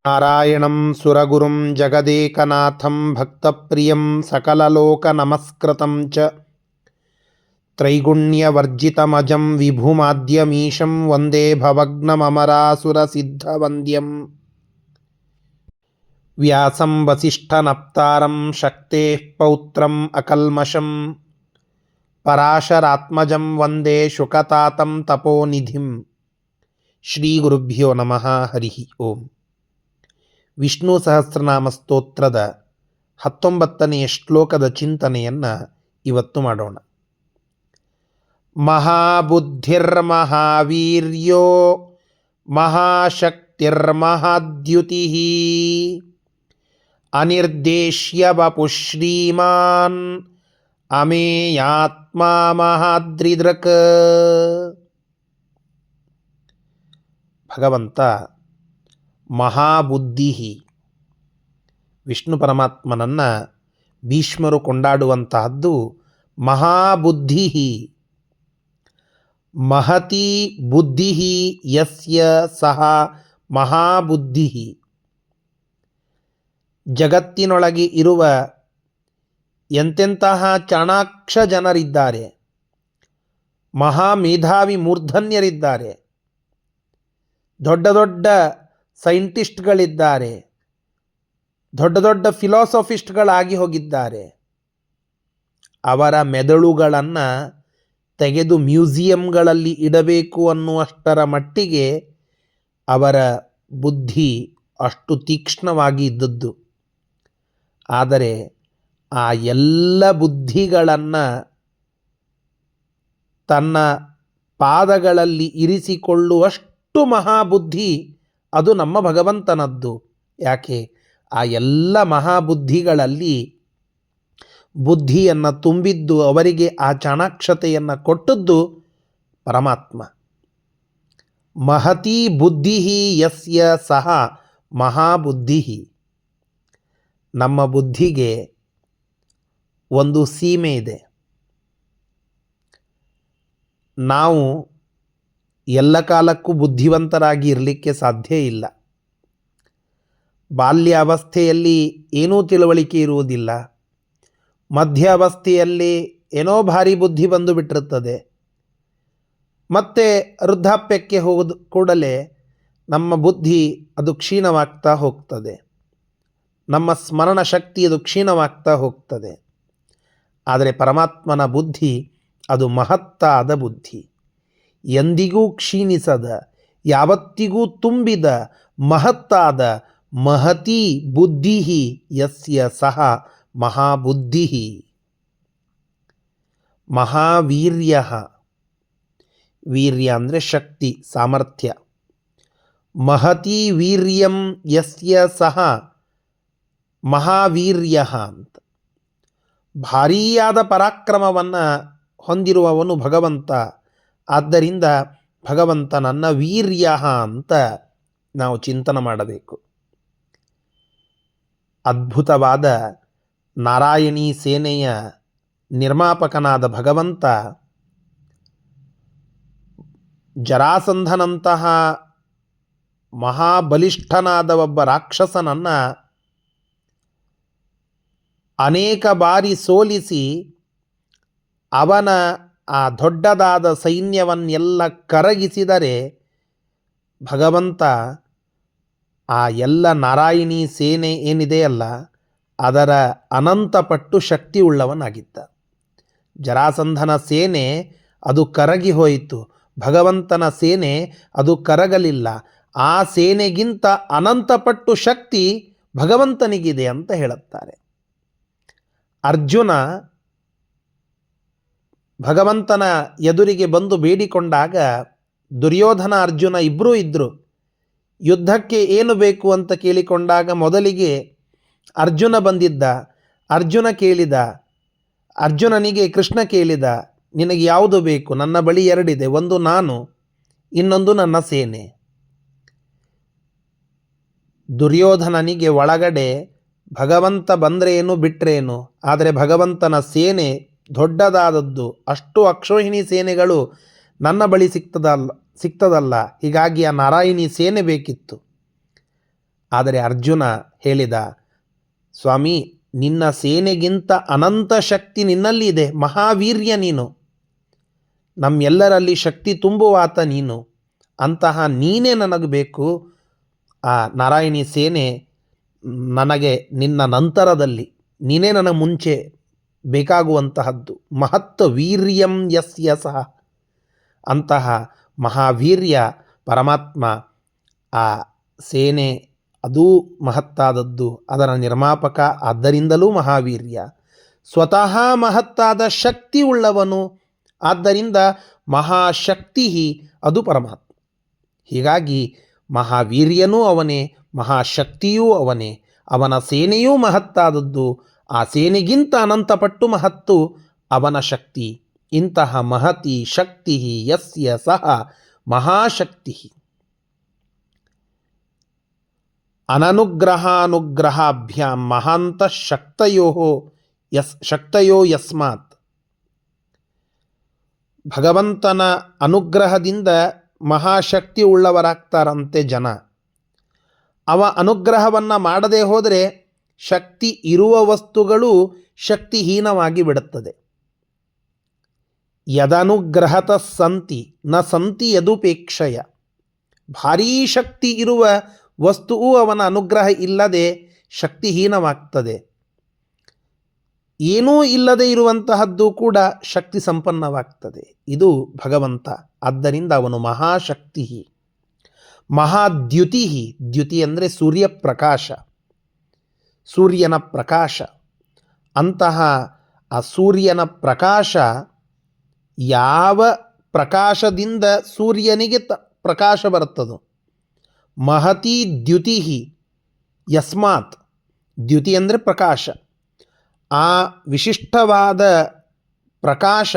ನಾರಾಯಣಂ ಸುರಗುರುಂ ಜಗದೇಕನಾಥಂ ಭಕ್ತಪ್ರಿಯಂ ಸಕಲಲೋಕನಮಸ್ಕೃತಂ ಚ ತ್ರೈಗುಣ್ಯವರ್ಜಿತಮಜಂ ವಿಭುಮಾದ್ಯಮೀಶಂ ವಂದೇ ಭವಗ್ನಮರಾಸುರಸಿದ್ಧವಂದ್ಯಂ ವ್ಯಾಸಂ ವಸಿಷ್ಠನಪ್ತಾರಂ ಶಕ್ತೇಃ ಪೌತ್ರಂ ಅಕಲ್ಮಷಂ ಪರಾಶರಾತ್ಮಜಂ ವಂದೇ ಶುಕತಾತಂ ತಪೋನಿಧಿಂ. ಶ್ರೀ ಗುರುಭ್ಯೋ ನಮಃ. ಹರಿ ಓಂ. ವಿಷ್ಣು ಸಹಸ್ರನಾಮ ಸ್ತೋತ್ರದ 19ನೇ ಶ್ಲೋಕದ ಚಿಂತನೆಯನ್ನು ಇವತ್ತು ಮಾಡೋಣ. ಮಹಾಬುದ್ಧಿರ್ಮಹಾವೀರ್ಯೋ ಮಹಾಶಕ್ತಿರ್ಮಹಾದ್ಯುತಿ ಅನಿರ್ದೇಶ್ಯ ವಪುಃ ಶ್ರೀಮಾನ್ ಅಮೇಯಾತ್ಮಾ ಮಹಾದ್ರಿದೃಕ್. ಭಗವಂತ ಮಹಾಬುದ್ಧಿ. ವಿಷ್ಣು ಪರಮಾತ್ಮನನ್ನು ಭೀಷ್ಮರು ಕೊಂಡಾಡುವಂತಹದ್ದು ಮಹಾಬುದ್ಧಿ. ಮಹತಿ ಬುದ್ಧಿ ಯಸ್ಯ ಸಹ ಮಹಾಬುದ್ಧಿ. ಜಗತ್ತಿನೊಳಗೆ ಇರುವ ಎಂತೆಂತಹ ಚಾಣಾಕ್ಷ ಜನರಿದ್ದಾರೆ, ಮಹಾಮೇಧಾವಿ ಮೂರ್ಧನ್ಯರಿದ್ದಾರೆ, ದೊಡ್ಡ ದೊಡ್ಡ ಸೈಂಟಿಸ್ಟ್ಗಳಿದ್ದಾರೆ, ದೊಡ್ಡ ದೊಡ್ಡ ಫಿಲಾಸಫಿಸ್ಟ್ಗಳಾಗಿ ಹೋಗಿದ್ದಾರೆ. ಅವರ ಮೆದುಳುಗಳನ್ನು ತೆಗೆದು ಮ್ಯೂಸಿಯಂಗಳಲ್ಲಿ ಇಡಬೇಕು ಅನ್ನುವಷ್ಟರ ಮಟ್ಟಿಗೆ ಅವರ ಬುದ್ಧಿ ಅಷ್ಟು ತೀಕ್ಷ್ಣವಾಗಿ ಇದ್ದದ್ದು. ಆದರೆ ಆ ಎಲ್ಲ ಬುದ್ಧಿಗಳನ್ನು ತನ್ನ ಪಾದಗಳಲ್ಲಿ ಇರಿಸಿಕೊಳ್ಳುವಷ್ಟು ಮಹಾಬುದ್ಧಿ ಅದು ನಮ್ಮ ಭಗವಂತನದ್ದು. ಯಾಕೆ? ಆ ಎಲ್ಲ ಮಹಾಬುದ್ಧಿಗಳಲ್ಲಿ ಬುದ್ಧಿಯನ್ನು ತುಂಬಿದ್ದು, ಅವರಿಗೆ ಆ ಚಾಣಾಕ್ಷತೆಯನ್ನು ಕೊಟ್ಟದ್ದು ಪರಮಾತ್ಮ. ಮಹತಿ ಬುದ್ಧಿ ಯಸ್ಯ ಸಹ ಮಹಾಬುದ್ಧಿ. ನಮ್ಮ ಬುದ್ಧಿಗೆ ಒಂದು ಸೀಮೆ ಇದೆ. ನಾವು ಎಲ್ಲ ಕಾಲಕ್ಕೂ ಬುದ್ಧಿವಂತರಾಗಿ ಇರಲಿಕ್ಕೆ ಸಾಧ್ಯ ಇಲ್ಲ. ಬಾಲ್ಯಾವಸ್ಥೆಯಲ್ಲಿ ಏನೂ ತಿಳುವಳಿಕೆ ಇರುವುದಿಲ್ಲ. ಮಧ್ಯ ಅವಸ್ಥೆಯಲ್ಲಿ ಏನೋ ಭಾರಿ ಬುದ್ಧಿ ಬಂದು ಬಿಟ್ಟಿರುತ್ತದೆ. ಮತ್ತು ವೃದ್ಧಾಪ್ಯಕ್ಕೆ ಹೋದ ಕೂಡಲೇ ನಮ್ಮ ಬುದ್ಧಿ ಅದು ಕ್ಷೀಣವಾಗ್ತಾ ಹೋಗ್ತದೆ. ನಮ್ಮ ಸ್ಮರಣ ಶಕ್ತಿ ಅದು ಕ್ಷೀಣವಾಗ್ತಾ ಹೋಗ್ತದೆ. ಆದರೆ ಪರಮಾತ್ಮನ ಬುದ್ಧಿ ಅದು ಮಹತ್ತಾದ ಬುದ್ಧಿ, ಎಂದಿಗೂ ಕ್ಷೀಣಿಸದ, ಯಾವತ್ತಿಗೂ ತುಂಬಿದ ಮಹತ್ತಾದ ಮಹತಿ ಬುದ್ಧಿ ಯಸ್ಯ ಸಹ ಮಹಾಬುದ್ಧಿ. ಮಹಾವೀರ್ಯ. ವೀರ್ಯ ಅಂದರೆ ಶಕ್ತಿ, ಸಾಮರ್ಥ್ಯ. ಮಹತಿ ವೀರ್ಯಂ ಯಸ್ಯ ಸಹ ಮಹಾವೀರ್ಯ ಅಂತ. ಭಾರೀಯಾದ ಪರಾಕ್ರಮವನ್ನು ಹೊಂದಿರುವವನು ಭಗವಂತ. ಆದ್ದರಿಂದ ಭಗವಂತನನ್ನ ವೀರ್ಯ ಅಂತ ನಾವು ಚಿಂತನೆ ಮಾಡಬೇಕು. ಅದ್ಭುತವಾದ ನಾರಾಯಣೀ ಸೇನೆಯ ನಿರ್ಮಾಪಕನಾದ ಭಗವಂತ ಜರಾಸಂಧನಂತಹ ಮಹಾಬಲಿಷ್ಠನಾದ ಒಬ್ಬ ರಾಕ್ಷಸನನ್ನು ಅನೇಕ ಬಾರಿ ಸೋಲಿಸಿ ಅವನ ಆ ದೊಡ್ಡದಾದ ಸೈನ್ಯವನ್ನೆಲ್ಲ ಕರಗಿಸಿದರೆ ಭಗವಂತ ಆ ಎಲ್ಲ ನಾರಾಯಣೀ ಸೇನೆ ಏನಿದೆಯಲ್ಲ ಅದರ ಅನಂತಪಟ್ಟು ಶಕ್ತಿ ಉಳ್ಳವನಾಗಿದ್ದ. ಜರಾಸಂಧನ ಸೇನೆ ಅದು ಕರಗಿ ಹೋಯಿತು, ಭಗವಂತನ ಸೇನೆ ಅದು ಕರಗಲಿಲ್ಲ. ಆ ಸೇನೆಗಿಂತ ಅನಂತಪಟ್ಟು ಶಕ್ತಿ ಭಗವಂತನಿಗಿದೆ ಅಂತ ಹೇಳುತ್ತಾರೆ. ಅರ್ಜುನ ಭಗವಂತನ ಎದುರಿಗೆ ಬಂದು ಬೇಡಿಕೊಂಡಾಗ ದುರ್ಯೋಧನ ಅರ್ಜುನ ಇಬ್ಬರೂ ಇದ್ದರು. ಯುದ್ಧಕ್ಕೆ ಏನು ಬೇಕು ಅಂತ ಕೇಳಿಕೊಂಡಾಗ ಮೊದಲಿಗೆ ಅರ್ಜುನ ಬಂದಿದ್ದ. ಅರ್ಜುನ ಕೇಳಿದ, ಅರ್ಜುನನಿಗೆ ಕೃಷ್ಣ ಕೇಳಿದ, ನಿನಗೆ ಯಾವುದು ಬೇಕು? ನನ್ನ ಬಳಿ ಎರಡಿದೆ, ಒಂದು ನಾನು, ಇನ್ನೊಂದು ನನ್ನ ಸೇನೆ. ದುರ್ಯೋಧನನಿಗೆ ಒಳಗಡೆ ಭಗವಂತ ಬಂದ್ರೇನು ಬಿಟ್ರೇನು, ಆದರೆ ಭಗವಂತನ ಸೇನೆ ದೊಡ್ಡದಾದದ್ದು, ಅಷ್ಟು ಅಕ್ಷೋಹಿಣಿ ಸೇನೆಗಳು ನನ್ನ ಬಳಿ ಸಿಗ್ತದಲ್ಲ. ಹೀಗಾಗಿ ಆ ನಾರಾಯಣಿ ಸೇನೆ ಬೇಕಿತ್ತು. ಆದರೆ ಅರ್ಜುನ ಹೇಳಿದ, ಸ್ವಾಮಿ, ನಿನ್ನ ಸೇನೆಗಿಂತ ಅನಂತ ಶಕ್ತಿ ನಿನ್ನಲ್ಲಿ ಇದೆ, ಮಹಾವೀರ್ಯ ನೀನು, ನಮ್ಮೆಲ್ಲರಲ್ಲಿ ಶಕ್ತಿ ತುಂಬುವಾತ ನೀನು, ಅಂತಹ ನೀನೇ ನನಗೆ ಬೇಕು. ಆ ನಾರಾಯಣಿ ಸೇನೆ ನನಗೆ ನಿನ್ನ ನಂತರದಲ್ಲಿ, ನೀನೇ ನನಗೆ ಮುಂಚೆ ಬೇಕಾಗುವಂತಹದ್ದು. ಮಹತ್ ವೀರ್ಯಂ ಯಸ್ಯ ಸಹ, ಅಂತಹ ಮಹಾವೀರ್ಯ ಪರಮಾತ್ಮ, ಆ ಸೇನೆ ಅದೂ ಮಹತ್ತಾದದ್ದು, ಅದರ ನಿರ್ಮಾಪಕ, ಆದ್ದರಿಂದಲೂ ಮಹಾವೀರ್ಯ. ಸ್ವತಃ ಮಹತ್ತಾದ ಶಕ್ತಿ ಉಳ್ಳವನು, ಆದ್ದರಿಂದ ಮಹಾಶಕ್ತಿ ಅದು ಪರಮಾತ್ಮ. ಹೀಗಾಗಿ ಮಹಾವೀರ್ಯನೂ ಅವನೇ, ಮಹಾಶಕ್ತಿಯೂ ಅವನೇ, ಅವನ ಸೇನೆಯೂ ಮಹತ್ತಾದದ್ದು, ಆ ಸೇನೆಗಿಂತ ಅನಂತಪಟ್ಟು ಮಹತ್ತು ಅವನ ಶಕ್ತಿ. ಇಂತಹ ಮಹತಿ ಶಕ್ತಿ ಯಸ್ಯ ಸಹ ಮಹಾಶಕ್ತಿ. ಅನನುಗ್ರಹಾನುಗ್ರಹಾಭ್ಯಾಂ ಮಹಾಂತ ಶಕ್ತಯೋ ಯಸ್ಮಾತ್. ಭಗವಂತನ ಅನುಗ್ರಹದಿಂದ ಮಹಾಶಕ್ತಿ ಉಳ್ಳವರಾಗ್ತಾರಂತೆ ಜನ. ಅವ ಅನುಗ್ರಹವನ್ನು ಮಾಡದೇ ಹೋದರೆ ಶಕ್ತಿ ಇರುವ ವಸ್ತುಗಳು ಶಕ್ತಿಹೀನವಾಗಿ ಬಿಡುತ್ತದೆ. ಯದನುಗ್ರಹತ ಸಂತಿ ನ ಸಂತಿ ಯದುಪೇಕ್ಷಯ. ಭಾರೀ ಶಕ್ತಿ ಇರುವ ವಸ್ತುವು ಅವನ ಅನುಗ್ರಹ ಇಲ್ಲದೆ ಶಕ್ತಿಹೀನವಾಗ್ತದೆ. ಏನೂ ಇಲ್ಲದೆ ಇರುವಂತಹದ್ದು ಕೂಡ ಶಕ್ತಿ ಸಂಪನ್ನವಾಗ್ತದೆ. ಇದು ಭಗವಂತ. ಆದ್ದರಿಂದ ಅವನು ಮಹಾಶಕ್ತಿ, ಮಹಾದ್ಯುತಿ. ದ್ಯುತಿ ಅಂದರೆ ಸೂರ್ಯಪ್ರಕಾಶ, ಸೂರ್ಯನ ಪ್ರಕಾಶ. ಅಂತಹ ಆ ಸೂರ್ಯನ ಪ್ರಕಾಶ, ಯಾವ ಪ್ರಕಾಶದಿಂದ ಸೂರ್ಯನಿಗೆ ಪ್ರಕಾಶ ಬರುತ್ತದೋ, ಮಹತಿ ದ್ಯುತಿ ಯಸ್ಮಾತ್. ದ್ಯುತಿ ಅಂದರೆ ಪ್ರಕಾಶ. ಆ ವಿಶಿಷ್ಟವಾದ ಪ್ರಕಾಶ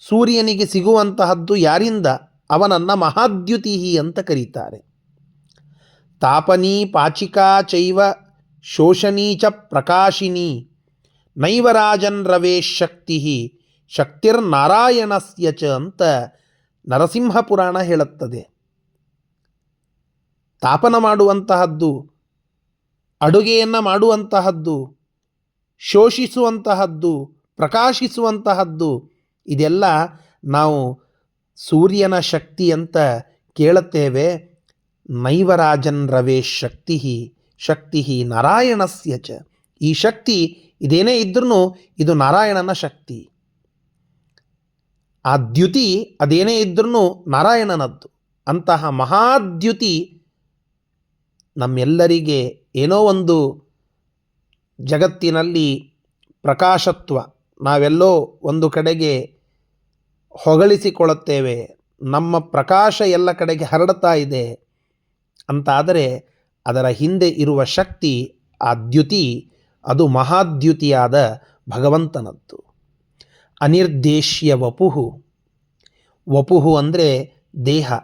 ಸೂರ್ಯನಿಗೆ ಸಿಗುವಂತಹದ್ದು ಯಾರಿಂದ? ಅವನನ್ನು ಮಹಾದ್ಯುತಿ ಅಂತ ಕರೀತಾರೆ. ತಾಪನೀ ಪಾಚಿಕಾ ಚೈವ ಶೋಷಣೀ ಚ ಪ್ರಕಾಶಿನಿ ನೈವ ರಾಜನ್ ರವೇಶ್ ಶಕ್ತಿ ಶಕ್ತಿರ್ನಾರಾಯಣಸ್ಯ ಚ ಅಂತ ನರಸಿಂಹ ಪುರಾಣ ಹೇಳುತ್ತದೆ. ತಾಪನ ಮಾಡುವಂತಹದ್ದು, ಅಡುಗೆಯನ್ನು ಮಾಡುವಂತಹದ್ದು, ಶೋಷಿಸುವಂತಹದ್ದು, ಪ್ರಕಾಶಿಸುವಂತಹದ್ದು, ಇದೆಲ್ಲ ನಾವು ಸೂರ್ಯನ ಶಕ್ತಿ ಅಂತ ಕೇಳುತ್ತೇವೆ. ನೈವರಾಜನ್ ರವೇಶ್ ಶಕ್ತಿ ಶಕ್ತಿ ನಾರಾಯಣಸ್ಯ ಚ. ಈ ಶಕ್ತಿ ಇದೇನೇ ಇದ್ರೂ ಇದು ನಾರಾಯಣನ ಶಕ್ತಿ. ಆ ದ್ಯುತಿ ಅದೇನೇ ಇದ್ರೂ ನಾರಾಯಣನದ್ದು. ಅಂತಹ ಮಹಾದ್ಯುತಿ ನಮ್ಮೆಲ್ಲರಿಗೆ ಏನೋ ಒಂದು ಜಗತ್ತಿನಲ್ಲಿ ಪ್ರಕಾಶತ್ವ, ನಾವೆಲ್ಲೋ ಒಂದು ಕಡೆಗೆ ಹೊಗಳಿಸಿಕೊಳ್ಳುತ್ತೇವೆ, ನಮ್ಮ ಪ್ರಕಾಶ ಎಲ್ಲ ಕಡೆಗೆ ಹರಡ್ತಾ ಇದೆ ಅಂತಾದರೆ ಅದರ ಹಿಂದೆ ಇರುವ ಶಕ್ತಿ, ಆ ದ್ಯುತಿ, ಅದು ಮಹಾದ್ಯುತಿಯಾದ ಭಗವಂತನದ್ದು. ಅನಿರ್ದೇಶ್ಯ ವಪುಹು. ವಪುಹು ಅಂದರೆ ದೇಹ.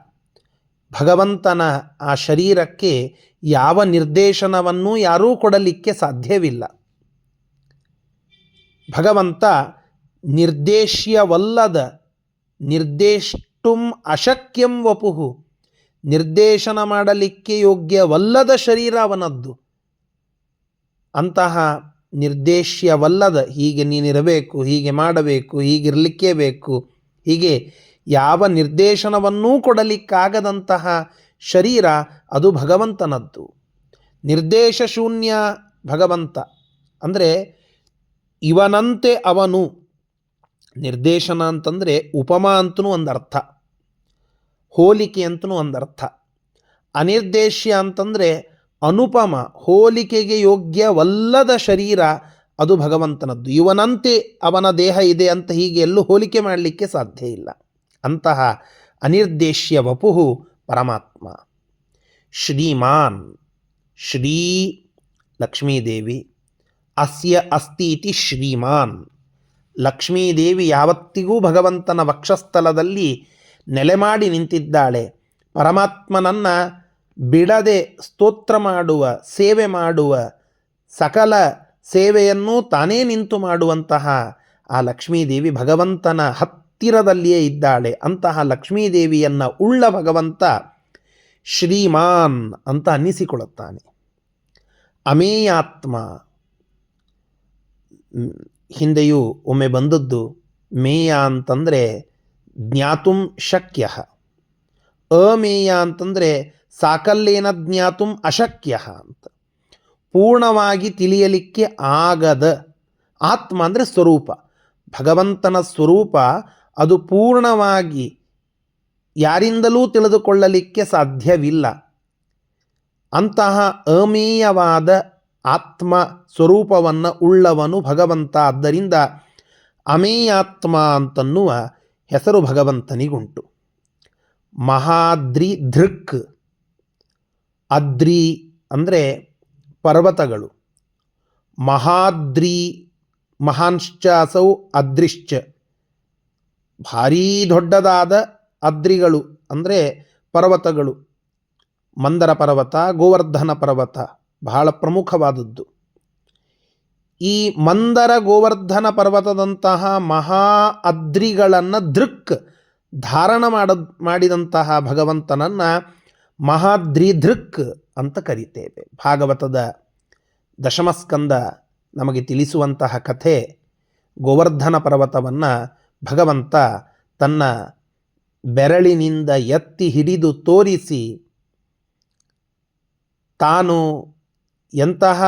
ಭಗವಂತನ ಆ ಶರೀರಕ್ಕೆ ಯಾವ ನಿರ್ದೇಶನವನ್ನು ಯಾರೂ ಕೊಡಲಿಕ್ಕೆ ಸಾಧ್ಯವಿಲ್ಲ. ಭಗವಂತ ನಿರ್ದೇಶ್ಯವಲ್ಲದ, ನಿರ್ದೇಷ್ಟುಂ ಅಶಕ್ಯಂ ವಪುಹು, ನಿರ್ದೇಶನ ಮಾಡಲಿಕ್ಕೆ ಯೋಗ್ಯವಲ್ಲದ ಶರೀರ ಅವನದ್ದು. ಅಂತಹ ನಿರ್ದೇಶ್ಯವಲ್ಲದ, ಹೀಗೆ ನೀನಿರಬೇಕು, ಹೀಗೆ ಮಾಡಬೇಕು, ಹೀಗಿರಲಿಕ್ಕೇ ಬೇಕು, ಹೀಗೆ ಯಾವ ನಿರ್ದೇಶನವನ್ನೂ ಕೊಡಲಿಕ್ಕಾಗದಂತಹ ಶರೀರ ಅದು ಭಗವಂತನದ್ದು. ನಿರ್ದೇಶ ಶೂನ್ಯ ಭಗವಂತ ಅಂದರೆ ಇವನಂತೆ ಅವನು. ನಿರ್ದೇಶನ ಅಂತಂದರೆ ಉಪಮಾ ಅಂತನೂ ಒಂದು ಅರ್ಥ, ಹೋಲಿಕೆ ಅಂತನೂ ಒಂದು ಅರ್ಥ. ಅನಿರ್ದೇಶ್ಯ ಅಂತಂದರೆ ಅನುಪಮ, ಹೋಲಿಕೆಗೆ ಯೋಗ್ಯವಲ್ಲದ ಶರೀರ ಅದು ಭಗವಂತನದ್ದು. ಇವನಂತೆ ಅವನ ದೇಹ ಇದೆ ಅಂತ ಹೀಗೆ ಎಲ್ಲೂ ಹೋಲಿಕೆ ಮಾಡಲಿಕ್ಕೆ ಸಾಧ್ಯ ಇಲ್ಲ. ಅಂತಹ ಅನಿರ್ದೇಶ್ಯ ವಪುಹು ಪರಮಾತ್ಮ. ಶ್ರೀಮಾನ್, ಶ್ರೀ ಲಕ್ಷ್ಮೀದೇವಿ, ಅಸ್ಯ ಅಸ್ತಿ ಇತಿ ಶ್ರೀಮಾನ್. ಲಕ್ಷ್ಮೀದೇವಿ ಯಾವತ್ತಿಗೂ ಭಗವಂತನ ವಕ್ಷಸ್ಥಲದಲ್ಲಿ ನೆಲೆ ಮಾಡಿ ನಿಂತಿದ್ದಾಳೆ. ಪರಮಾತ್ಮನನ್ನು ಬಿಡದೆ ಸ್ತೋತ್ರ ಮಾಡುವ, ಸೇವೆ ಮಾಡುವ, ಸಕಲ ಸೇವೆಯನ್ನೂ ತಾನೇ ನಿಂತು ಮಾಡುವಂತಹ ಆ ಲಕ್ಷ್ಮೀದೇವಿ ಭಗವಂತನ ಹತ್ತಿರದಲ್ಲಿಯೇ ಇದ್ದಾಳೆ. ಅಂತಹ ಲಕ್ಷ್ಮೀದೇವಿಯನ್ನು ಉಳ್ಳ ಭಗವಂತ ಶ್ರೀಮಾನ್ ಅಂತ ಅನ್ನಿಸಿಕೊಳ್ಳುತ್ತಾನೆ. ಅಮೇಯಾತ್ಮ, ಹಿಂದೆಯೂ ಒಮ್ಮೆ ಬಂದದ್ದು. ಮೇಯ ಅಂತಂದರೆ ಜ್ಞಾತುಂ ಶಕ್ಯ, ಅಮೇಯ ಅಂತಂದರೆ ಸಾಕಲ್ಲೇನ ಜ್ಞಾತುಂ ಅಶಕ್ಯ ಅಂತ, ಪೂರ್ಣವಾಗಿ ತಿಳಿಯಲಿಕ್ಕೆ ಆಗದ. ಆತ್ಮ ಅಂದರೆ ಸ್ವರೂಪ, ಭಗವಂತನ ಸ್ವರೂಪ. ಅದು ಪೂರ್ಣವಾಗಿ ಯಾರಿಂದಲೂ ತಿಳಿದುಕೊಳ್ಳಲಿಕ್ಕೆ ಸಾಧ್ಯವಿಲ್ಲ. ಅಂತಹ ಅಮೇಯವಾದ ಆತ್ಮ ಸ್ವರೂಪವನ್ನು ಉಳ್ಳವನು ಭಗವಂತ. ಆದ್ದರಿಂದ ಅಮೇಯಾತ್ಮ ಅಂತನ್ನುವ ಹೆಸರು ಭಗವಂತನಿಗುಂಟು. ಮಹಾದ್ರಿ ಧೃಕ್, ಅದ್ರಿ ಅಂದರೆ ಪರ್ವತಗಳು, ಮಹಾದ್ರಿ ಮಹಾಂಶ್ಚ ಅಸೌ ಅದ್ರಿಶ್ಚ, ಭಾರೀ ದೊಡ್ಡದಾದ ಅದ್ರಿಗಳು ಅಂದರೆ ಪರ್ವತಗಳು. ಮಂದರ ಪರ್ವತ, ಗೋವರ್ಧನ ಪರ್ವತ ಬಹಳ ಪ್ರಮುಖವಾದದ್ದು. ಈ ಮಂದರ ಗೋವರ್ಧನ ಪರ್ವತದಂತಹ ಮಹಾ ಅದ್ರಿಗಳನ್ನು ದೃಕ್ ಧಾರಣ ಮಾಡಿದಂತಹ ಭಗವಂತನನ್ನು ಮಹಾದ್ರಿ ದೃಕ್ ಅಂತ ಕರೀತೇವೆ. ಭಾಗವತದ ದಶಮಸ್ಕಂದ ನಮಗೆ ತಿಳಿಸುವಂತಹ ಕಥೆ, ಗೋವರ್ಧನ ಪರ್ವತವನ್ನು ಭಗವಂತ ತನ್ನ ಬೆರಳಿನಿಂದ ಎತ್ತಿ ಹಿಡಿದು ತೋರಿಸಿ ತಾನು ಎಂತಹ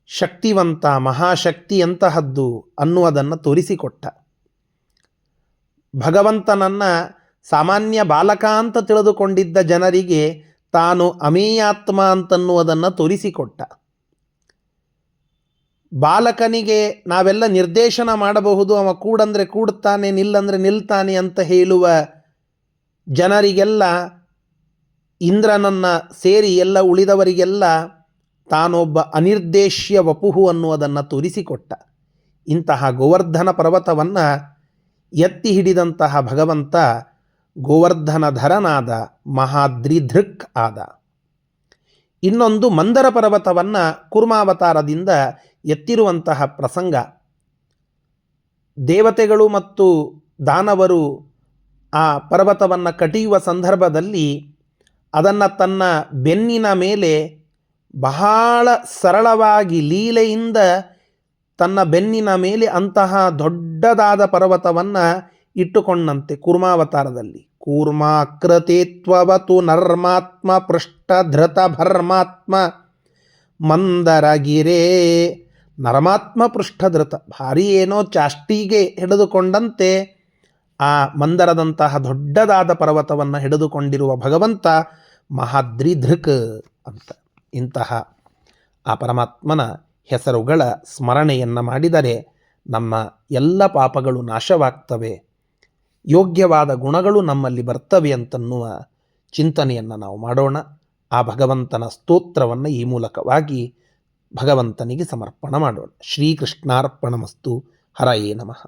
ಶಕ್ತಿವಂತ, ಮಹಾಶಕ್ತಿ ಎಂತಹದ್ದು ಅನ್ನುವುದನ್ನು ತೋರಿಸಿಕೊಟ್ಟ. ಭಗವಂತನನ್ನು ಸಾಮಾನ್ಯ ಬಾಲಕ ಅಂತ ತಿಳಿದುಕೊಂಡಿದ್ದ ಜನರಿಗೆ ತಾನು ಅಮೇಯಾತ್ಮ ಅಂತನ್ನುವುದನ್ನು ತೋರಿಸಿಕೊಟ್ಟ. ಬಾಲಕನಿಗೆ ನಾವೆಲ್ಲ ನಿರ್ದೇಶನ ಮಾಡಬಹುದು, ಅವ ಕೂಡಂದರೆ ಕೂಡ್ತಾನೆ, ನಿಲ್ಲಂದರೆ ನಿಲ್ತಾನೆ ಅಂತ ಹೇಳುವ ಜನರಿಗೆಲ್ಲ, ಇಂದ್ರನನ್ನು ಸೇರಿ ಎಲ್ಲ ಉಳಿದವರಿಗೆಲ್ಲ ತಾನೊಬ್ಬ ಅನಿರ್ದೇಶ್ಯ ವಪುಹು ಅನ್ನುವುದನ್ನು ತೋರಿಸಿಕೊಟ್ಟ. ಇಂತಹ ಗೋವರ್ಧನ ಪರ್ವತವನ್ನು ಎತ್ತಿ ಹಿಡಿದಂತಹ ಭಗವಂತ ಗೋವರ್ಧನಧರನಾದ, ಮಹಾದ್ರಿಧೃಕ್ ಆದ. ಇನ್ನೊಂದು ಮಂದರ ಪರ್ವತವನ್ನು ಕೂರ್ಮಾವತಾರದಿಂದ ಎತ್ತಿರುವಂತಹ ಪ್ರಸಂಗ. ದೇವತೆಗಳು ಮತ್ತು ದಾನವರು ಆ ಪರ್ವತವನ್ನು ಕಟಿಯುವ ಸಂದರ್ಭದಲ್ಲಿ ಅದನ್ನು ತನ್ನ ಬೆನ್ನಿನ ಮೇಲೆ ಬಹಳ ಸರಳವಾಗಿ ಲೀಲೆಯಿಂದ ತನ್ನ ಬೆನ್ನಿನ ಮೇಲೆ ಅಂತಹ ದೊಡ್ಡದಾದ ಪರ್ವತವನ್ನು ಇಟ್ಟುಕೊಂಡಂತೆ ಕೂರ್ಮಾವತಾರದಲ್ಲಿ. ಕೂರ್ಮಾಕೃತಿತ್ವವತು ನರ್ಮಾತ್ಮ ಪೃಷ್ಠಧೃತ ಭರ್ಮಾತ್ಮ ಮಂದರಗಿರೇ. ನರಮಾತ್ಮ ಪೃಷ್ಠಧೃತ, ಭಾರಿ ಏನೋ ಚಾಷ್ಟಿಗೆ ಹಿಡಿದುಕೊಂಡಂತೆ ಆ ಮಂದರದಂತಹ ದೊಡ್ಡದಾದ ಪರ್ವತವನ್ನು ಹಿಡಿದುಕೊಂಡಿರುವ ಭಗವಂತ ಮಹಾದ್ರಿಧೃಕ್ ಅಂತ. ಇಂತಹ ಆ ಪರಮಾತ್ಮನ ಹೆಸರುಗಳ ಸ್ಮರಣೆಯನ್ನು ಮಾಡಿದರೆ ನಮ್ಮ ಎಲ್ಲ ಪಾಪಗಳು ನಾಶವಾಗ್ತವೆ, ಯೋಗ್ಯವಾದ ಗುಣಗಳು ನಮ್ಮಲ್ಲಿ ಬರ್ತವೆ ಅಂತನ್ನುವ ಚಿಂತನೆಯನ್ನು ನಾವು ಮಾಡೋಣ. ಆ ಭಗವಂತನ ಸ್ತೋತ್ರವನ್ನು ಈ ಮೂಲಕವಾಗಿ ಭಗವಂತನಿಗೆ ಸಮರ್ಪಣ ಮಾಡೋಣ. ಶ್ರೀಕೃಷ್ಣಾರ್ಪಣಮಸ್ತು. ಹರಯೇ ನಮಃ.